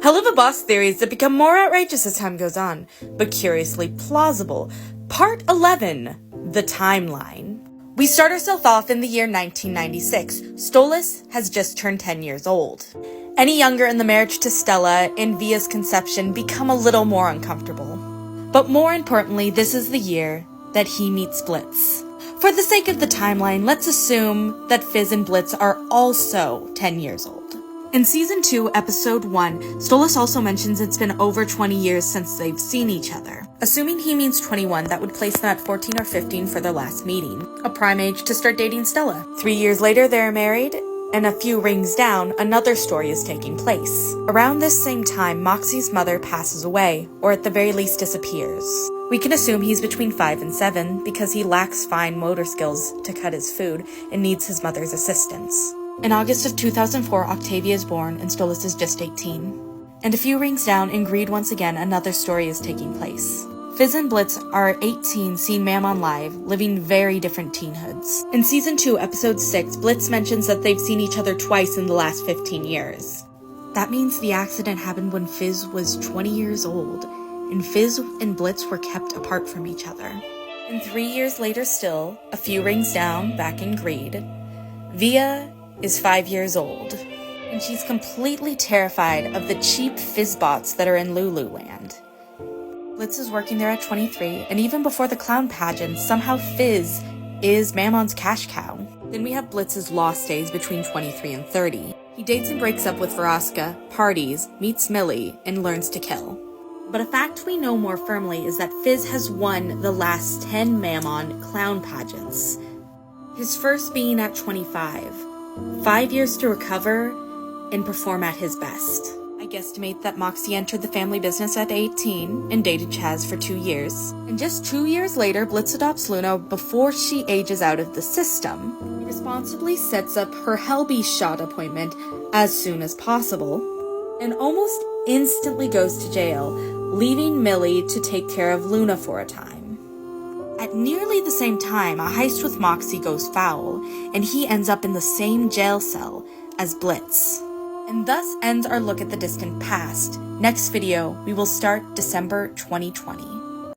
Helluva boss theories that become more outrageous as time goes on, but curiously plausible. Part 11, the timeline. We start ourselves off in the year 1996. Stolas has just turned 10 years old. Any younger in the marriage to Stella and Via's conception become a little more uncomfortable. But more importantly, this is the year that he meets Blitz. For the sake of the timeline, let's assume that Fizz and Blitz are also 10 years old. In Season 2, Episode 1, Stolas also mentions it's been over 20 years since they've seen each other. Assuming he means 21, that would place them at 14 or 15 for their last meeting, a prime age to start dating Stella. 3 years later, they're married, and a few rings down, another story is taking place. Around this same time, Moxie's mother passes away, or at the very least disappears. We can assume he's between 5 and 7 because he lacks fine motor skills to cut his food and needs his mother's assistance. In August of 2004, Octavia is born and Stolas is just 18. And a few rings down, in Greed once again, another story is taking place. Fizz and Blitz are 18, seeing Mammon live, living very different teenhoods. In Season 2, Episode 6, Blitz mentions that they've seen each other twice in the last 15 years. That means the accident happened when Fizz was 20 years old, and Fizz and Blitz were kept apart from each other. And 3 years later still, a few rings down, back in Greed, Via is 5 years old, and she's completely terrified of the cheap Fizzbots that are in Lululand. Blitz is working there at 23, and even before the clown pageant, somehow Fizz is Mammon's cash cow. Then we have Blitz's lost days between 23 and 30. He dates and breaks up with Veraska, parties, meets Millie, and learns to kill. But a fact we know more firmly is that Fizz has won the last 10 Mammon clown pageants. His first being at 25. 5 years to recover and perform at his best. I guesstimate that Moxie entered the family business at 18 and dated Chaz for 2 years. And just 2 years later, Blitz adopts Luna before she ages out of the system. He responsibly sets up her Hellbeast shot appointment as soon as possible, and almost instantly goes to jail, leaving Millie to take care of Luna for a time. At nearly the same time, a heist with Moxie goes foul, and he ends up in the same jail cell as Blitz. And thus ends our look at the distant past. Next video, we will start December 2020.